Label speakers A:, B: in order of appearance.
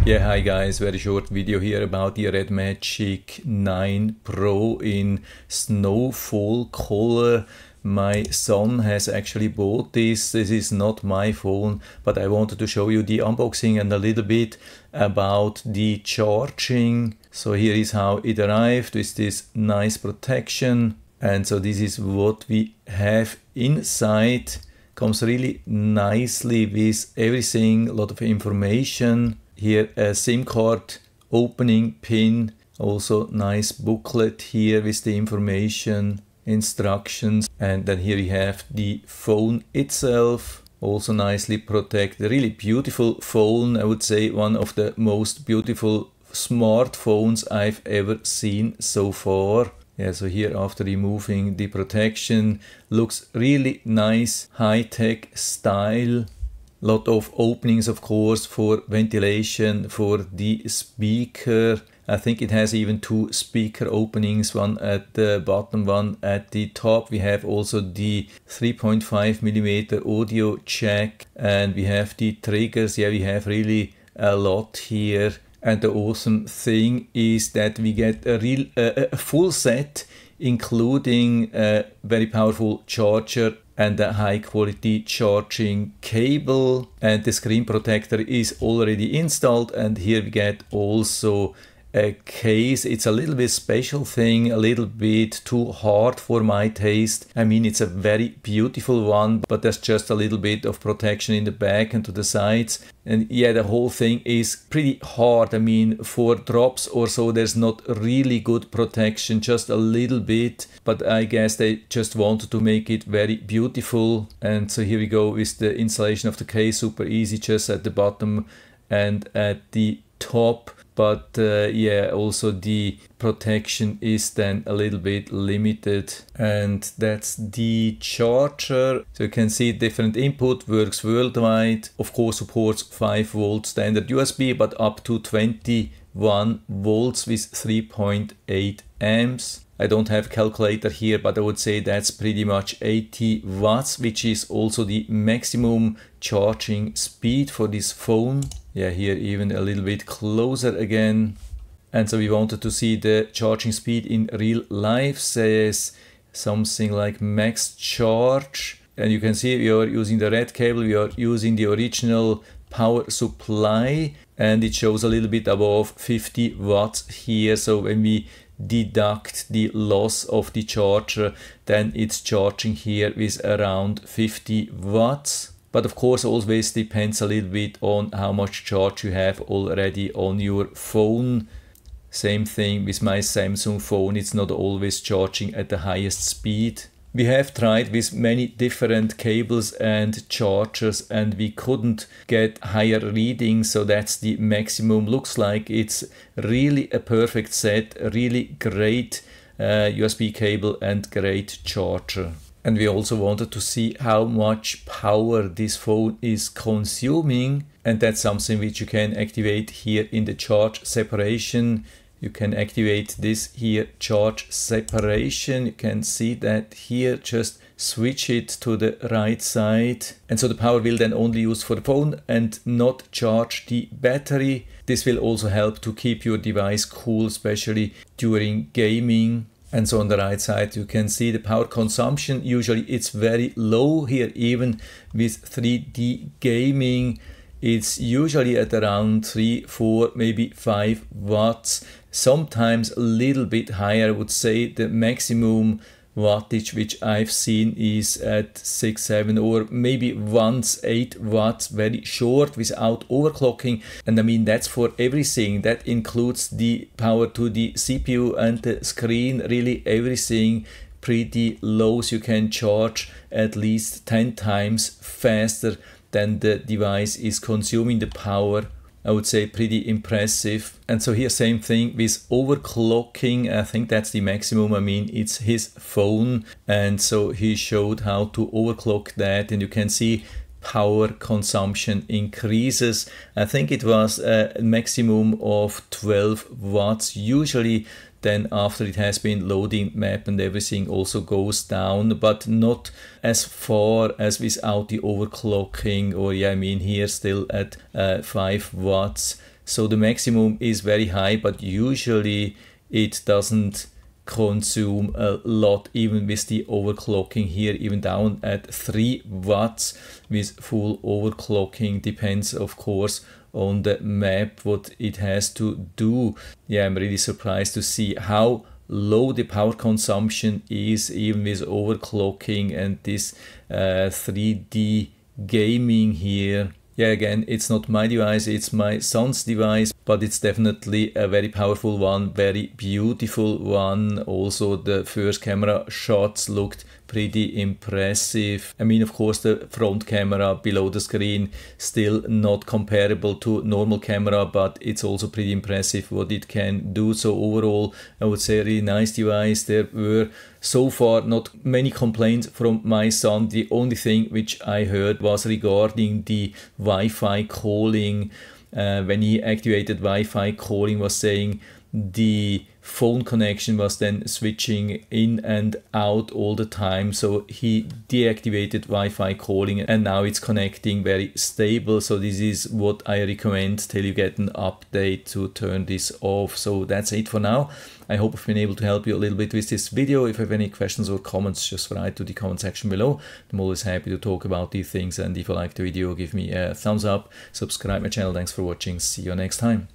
A: Yeah, hi guys, very short video here about the Redmagic 9 Pro in Snowfall Color. My son has actually bought this. This is not my phone, but I wanted to show you the unboxing and a little bit about the charging. So here is how it arrived with this nice protection. And so this is what we have inside. Comes really nicely with everything, a lot of information. Here a SIM card opening pin, also nice booklet here with the information, instructions, and then here we have the phone itself, also nicely protected. Really beautiful phone, I would say one of the most beautiful smartphones I've ever seen so far. Yeah, so here after removing the protection, looks really nice, high-tech style. Lot of openings, of course, for ventilation, for the speaker. I think it has even two speaker openings, one at the bottom, one at the top. We have also the 3.5mm audio jack, and we have the triggers. Yeah, we have really a lot here. And the awesome thing is that we get a full set, including a very powerful charger and a high quality charging cable, and the screen protector is already installed. And here we get also a case. It's a little bit special thing, a little bit too hard for my taste. I mean, it's a very beautiful one, but there's just a little bit of protection in the back and to the sides. And yeah, the whole thing is pretty hard. I mean, for drops or so, there's not really good protection, just a little bit. But I guess they just wanted to make it very beautiful. And so here we go with the installation of the case, super easy, just at the bottom and at the top. But yeah, also the protection is then a little bit limited. And that's the charger. So you can see different input, works worldwide. Of course, supports 5V standard USB, but up to 21 volts with 3.8 amps. I don't have a calculator here, but I would say that's pretty much 80 watts, which is also the maximum charging speed for this phone. Yeah, here even a little bit closer again. And so we wanted to see the charging speed in real life. Says something like max charge. And you can see we are using the red cable, we are using the original power supply, and it shows a little bit above 50 watts here. So when we deduct the loss of the charger, then it's charging here with around 50 watts. But of course always depends a little bit on how much charge you have already on your phone. Same thing with my Samsung phone, it's not always charging at the highest speed. We have tried with many different cables and chargers and we couldn't get higher readings, so that's the maximum. Looks like it's really a perfect set, a really great USB cable and great charger. And we also wanted to see how much power this phone is consuming, and that's something which you can activate here in the charge separation. You can activate this here, charge separation. You can see that here, just switch it to the right side. And so the power will then only use for the phone and not charge the battery. This will also help to keep your device cool, especially during gaming. And so on the right side you can see the power consumption. Usually it's very low here, even with 3D gaming. It's usually at around 3, 4, maybe 5 watts. Sometimes a little bit higher. I would say the maximum wattage which I've seen is at 6, 7 or maybe once 8 watts, very short without overclocking. And I mean, that's for everything. That includes the power to the CPU and the screen, really everything pretty low. So you can charge at least 10 times faster than the device is consuming the power. I would say pretty impressive. And so here same thing with overclocking. I think that's the maximum. I mean, it's his phone, and so he showed how to overclock that, and you can see power consumption increases. I think it was a maximum of 12 watts usually. Then after it has been loading map and everything also goes down, but not as far as without the overclocking. Or yeah, I mean here still at 5 watts. so the maximum is very high, but usually it doesn't consume a lot even with the overclocking here, even down at 3 watts with full overclocking. Depends of course on the map what it has to do. Yeah, I'm really surprised to see how low the power consumption is even with overclocking and this 3D gaming here. Yeah, again, it's not my device, it's my son's device, but it's definitely a very powerful one, very beautiful one. Also, the first camera shots looked pretty impressive. I mean, of course, the front camera below the screen still not comparable to normal camera, but it's also pretty impressive what it can do. So overall, I would say a really nice device. There were so far not many complaints from my son. The only thing which I heard was regarding the Wi-Fi calling. When he activated Wi-Fi calling, was saying the phone connection was then switching in and out all the time, so he deactivated Wi-Fi calling and now it's connecting very stable. So this is what I recommend till you get an update to turn this off. So that's it for now. I hope I've been able to help you a little bit with this video. If you have any questions or comments, just write to the comment section below. I'm always happy to talk about these things, and if you like the video, give me a thumbs up, subscribe my channel. Thanks for watching, see you next time.